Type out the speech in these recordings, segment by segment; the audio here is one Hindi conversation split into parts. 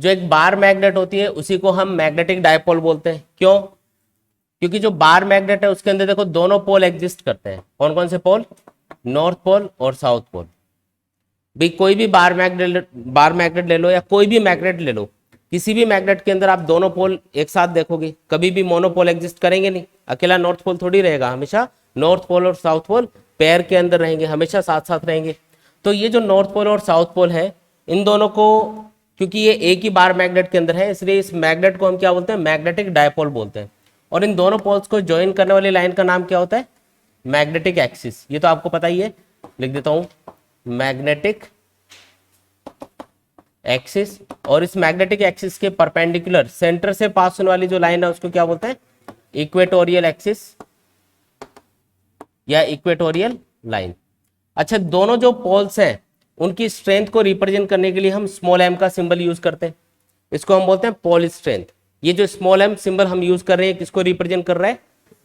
जो एक बार मैग्नेट होती है उसी को हम मैग्नेटिक डायपोल बोलते हैं। क्यों? क्योंकि जो बार मैग्नेट है उसके अंदर देखो दोनों पोल एग्जिस्ट करते हैं। कौन कौन से पोल? नॉर्थ पोल और साउथ पोल। भाई कोई भी बार मैग्नेट ले लो या कोई भी मैग्नेट ले लो, किसी भी मैग्नेट के अंदर आप दोनों पोल एक साथ देखोगे, कभी भी मोनोपोल एग्जिस्ट करेंगे नहीं। अकेला नॉर्थ पोल थोड़ी रहेगा, हमेशा नॉर्थ पोल और साउथ पोल पेयर के अंदर रहेंगे, हमेशा साथ साथ रहेंगे। तो ये जो नॉर्थ पोल और साउथ पोल है, इन दोनों को, क्योंकि ये एक ही बार मैग्नेट के अंदर है, इसलिए इस मैग्नेट को हम क्या बोलते हैं? मैग्नेटिक डायपोल बोलते हैं। और इन दोनों पोल्स को ज्वाइन करने वाली लाइन का नाम क्या होता है? Magnetic axis. ये तो आपको पता ही है, लिख देता हूं मैग्नेटिक एक्सिस। और इस मैग्नेटिक एक्सिस के परपेंडिकुलर सेंटर से पास होने वाली जो लाइन है उसको क्या बोलते हैं? इक्वेटोरियल एक्सिस या इक्वेटोरियल लाइन। अच्छा, दोनों जो पोल्स हैं उनकी स्ट्रेंथ को रिप्रेजेंट करने के लिए हम स्मॉल एम का सिंबल यूज करते हैं। इसको हम बोलते हैं पोल स्ट्रेंथ। ये जो स्मॉल एम सिंबल हम यूज कर रहे हैं किसको रिप्रेजेंट कर रहा है?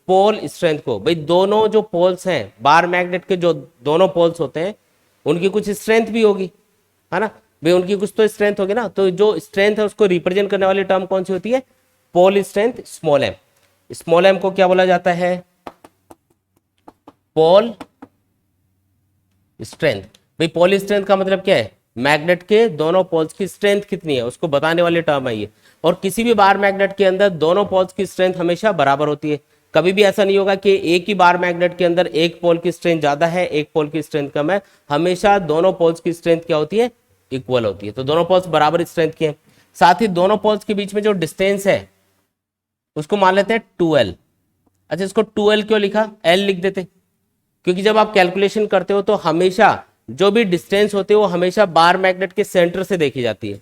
पोल स्ट्रेंथ को। भाई दोनों जो पोल्स हैं, बार मैग्नेट के जो दोनों पोल्स होते हैं, उनकी कुछ स्ट्रेंथ भी होगी, है ना भाई, उनकी कुछ तो स्ट्रेंथ होगी ना। तो जो स्ट्रेंथ है उसको रिप्रेजेंट करने वाली टर्म कौन सी होती है? Pole strength, small M. Small M को क्या बोला जाता है? Pole strength. भाई पोल स्ट्रेंथ का मतलब क्या है? मैग्नेट के दोनों पोल्स की स्ट्रेंथ कितनी है उसको बताने वाली टर्म है ये। और किसी भी बार मैग्नेट के अंदर दोनों पोल्स की स्ट्रेंथ हमेशा बराबर होती है। कभी भी ऐसा नहीं होगा कि एक ही बार मैग्नेट के अंदर एक पोल की स्ट्रेंथ ज्यादा है, एक पोल की स्ट्रेंथ कम है। हमेशा दोनों पोल्स की स्ट्रेंथ क्या होती है? इक्वल होती है। तो दोनों पोल्स बराबर स्ट्रेंथ के हैं। साथ ही दोनों पोल्स के बीच में जो डिस्टेंस है उसको मान लेते हैं 2l। अच्छा, इसको 2l क्यों लिखा? l लिख देते, क्योंकि जब आप कैलकुलेशन करते हो तो हमेशा जो भी डिस्टेंस होते हैं वो हमेशा बार मैग्नेट के सेंटर से देखी जाती है।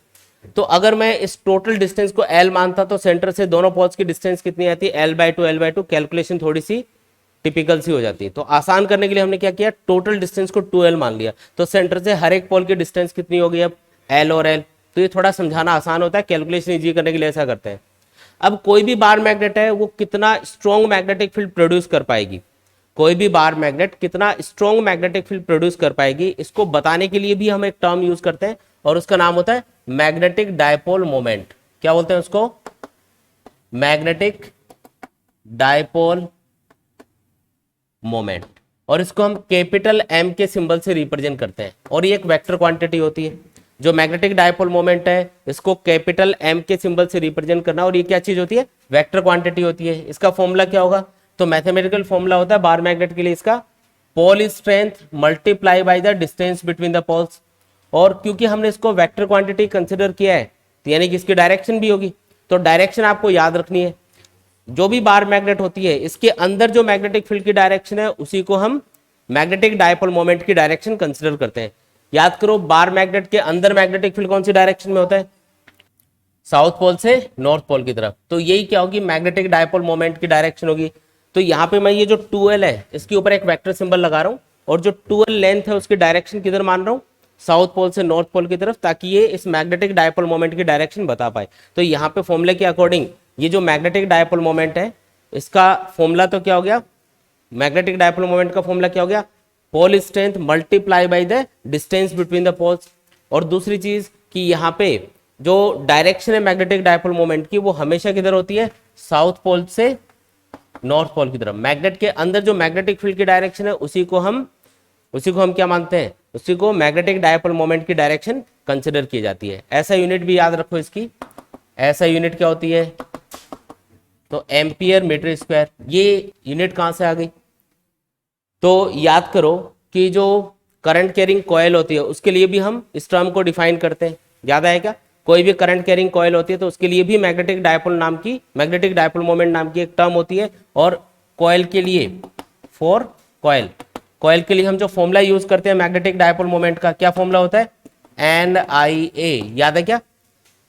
तो अगर मैं इस टोटल डिस्टेंस को l मानता तो सेंटर से दोनों पोल्स की डिस्टेंस कितनी आती है? l/2 कैलकुलेशन थोड़ी सी टिपिकल सी हो जाती है। तो आसान करने के लिए हमने क्या किया? टोटल डिस्टेंस को 2l मान लिया। तो सेंटर से हर एक पोल की डिस्टेंस कितनी होगी अब? l और l। तो ये थोड़ा समझाना आसान होता है, कैलकुलेशन इजी करने के लिए ऐसा करते हैं। अब कोई भी बार मैग्नेट है वो कितना स्ट्रॉन्ग मैग्नेटिक फील्ड प्रोड्यूस कर पाएगी, कोई भी बार मैग्नेट कितना स्ट्रॉन्ग मैग्नेटिक फील्ड प्रोड्यूस कर पाएगी, इसको बताने के लिए भी हम एक टर्म यूज करते हैं और उसका नाम होता है मैग्नेटिक डायपोल मोमेंट। क्या बोलते हैं उसको? Magnetic dipole moment. और इसको हम कैपिटल M के सिंबल से रिप्रेजेंट करते हैं। और ये एक वेक्टर क्वांटिटी होती है। जो मैग्नेटिक डायपोल मोमेंट है इसको कैपिटल M के सिंबल से रिप्रेजेंट करना। और ये क्या चीज होती है? वेक्टर क्वांटिटी होती है। इसका फॉर्मूला क्या होगा? तो मैथमेटिकल फॉर्मूला होता है बार मैग्नेट के लिए इसका pole strength multiply by the distance between the poles. और क्योंकि हमने इसको वेक्टर क्वांटिटी कंसिडर किया है तो यानी कि इसकी डायरेक्शन भी होगी। तो डायरेक्शन आपको याद रखनी है। जो भी बार मैग्नेट होती है इसके अंदर जो मैग्नेटिक फील्ड की डायरेक्शन है उसी को हम मैग्नेटिक डायपोल मोमेंट की डायरेक्शन कंसिडर करते हैं। याद करो, बार मैग्नेट के अंदर मैग्नेटिक फील्ड कौन सी डायरेक्शन में होता है? साउथ पोल से नॉर्थ पोल की तरफ। तो यही क्या होगी? मैग्नेटिक डायपोल मोमेंट की डायरेक्शन होगी। तो यहाँ पे मैं ये जो 2l है इसके ऊपर एक वेक्टर सिंबल लगा रहा हूँ और जो 2l लेंथ है उसकी डायरेक्शन किधर मान रहा हूँ? साउथ पोल से नॉर्थ पोल की तरफ, ताकि ये इस मैग्नेटिक डायपोल मोमेंट की डायरेक्शन बता पाए। तो यहाँ पे फॉर्मूले के अकॉर्डिंग ये जो मैग्नेटिक डायपोल मोमेंट है इसका फॉर्मूला तो क्या हो गया? मैग्नेटिक डायपोल मोमेंट का फॉर्मूला क्या हो गया? Pole strength multiply by the distance between the poles. और दूसरी चीज कि यहाँ पे जो डायरेक्शन है मैग्नेटिक डायपोल मोमेंट की वो हमेशा किधर होती है? साउथ पोल से नॉर्थ पोल की तरफ। मैग्नेट के अंदर जो मैग्नेटिक फील्ड की डायरेक्शन है उसी को हम क्या मानते हैं? उसी को मैग्नेटिक डायपोल मोमेंट की डायरेक्शन कंसिडर की जाती है। ऐसा यूनिट भी याद रखो इसकी। ऐसा यूनिट क्या होती है? तो एम्पियर मीटर स्क्वायर। ये यूनिट कहां से आ गई? तो याद करो कि जो करंट कैरिंग कॉइल होती है उसके लिए भी हम इस टर्म को डिफाइन करते हैं। याद आएगा? कोई भी करंट कैरिंग कॉइल होती है तो उसके लिए भी मैग्नेटिक डायपोल मोमेंट नाम की एक टर्म होती है। और कॉइल के लिए, फॉर कॉइल के लिए हम जो फॉर्मूला यूज करते हैं मैग्नेटिक डायपोल मोमेंट का, क्या फॉर्मूला होता है? NIA। याद है क्या?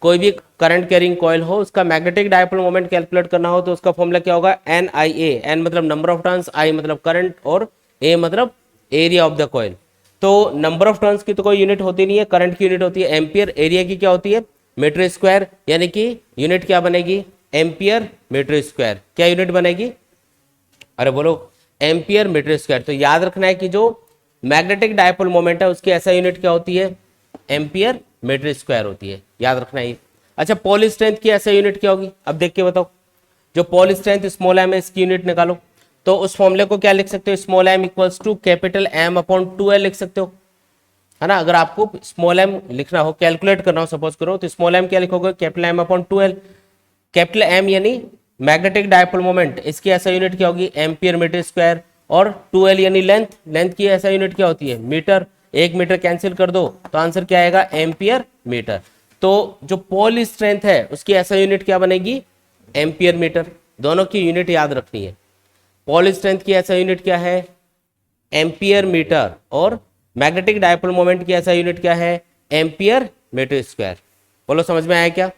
कोई भी करंट कैरिंग कॉइल हो उसका मैग्नेटिक डायपोल मोमेंट कैलकुलेट करना हो तो उसका फॉर्मूला क्या होगा? NIA। N मतलब नंबर ऑफ टर्न्स, I मतलब करंट और A मतलब एरिया ऑफ द कॉइल। तो नंबर ऑफ टर्न्स की तो कोई यूनिट होती नहीं है, करंट की यूनिट होती है एम्पियर। एरिया की क्या होती है? Metre square. यानी कि यूनिट क्या बनेगी? Ampere metre square. क्या यूनिट बनेगी? अरे बोलो, एम्पियर मीटर स्क्वायर। तो याद रखना है कि जो मैग्नेटिक डायपोल मोमेंट है उसकी ऐसा यूनिट क्या होती है? एम्पियर मीटर स्क्वायर होती है। याद रखना है। अच्छा पोल स्ट्रेंथ की ऐसा यूनिट क्या होगी, अब देख के बताओ। जो पोल स्ट्रेंथ स्मॉल एम है इसकी यूनिट निकालो, तो उस फॉर्मूले को क्या लिख सकते हो, small M equals to capital M upon 2l लिख सकते हो, है ना। अगर आपको स्मॉल एम लिखना हो, कैलकुलेट करना हो सपोज करो, तो स्मॉल एम क्या लिखोगे, capital M upon 2l। Capital M यानी मैग्नेटिक डायपोल मोमेंट, इसकी ऐसा यूनिट क्या होगी, एम्पियर मीटर स्क्वायर। और 2l यानी लेंथ, लेंथ की ऐसा यूनिट क्या होती है, मीटर। 1 मीटर कैंसिल कर दो तो आंसर क्या आएगा, एम्पियर मीटर। तो जो पोल स्ट्रेंथ है उसकी ऐसा यूनिट क्या बनेगी, एम्पियर मीटर। दोनों की यूनिट याद रखनी है। पोल स्ट्रेंथ की ऐसा यूनिट क्या है, एम्पियर मीटर, और मैग्नेटिक डायपोल मोमेंट की ऐसा यूनिट क्या है, एम्पियर मीटर स्क्वायर। बोलो समझ में आया क्या।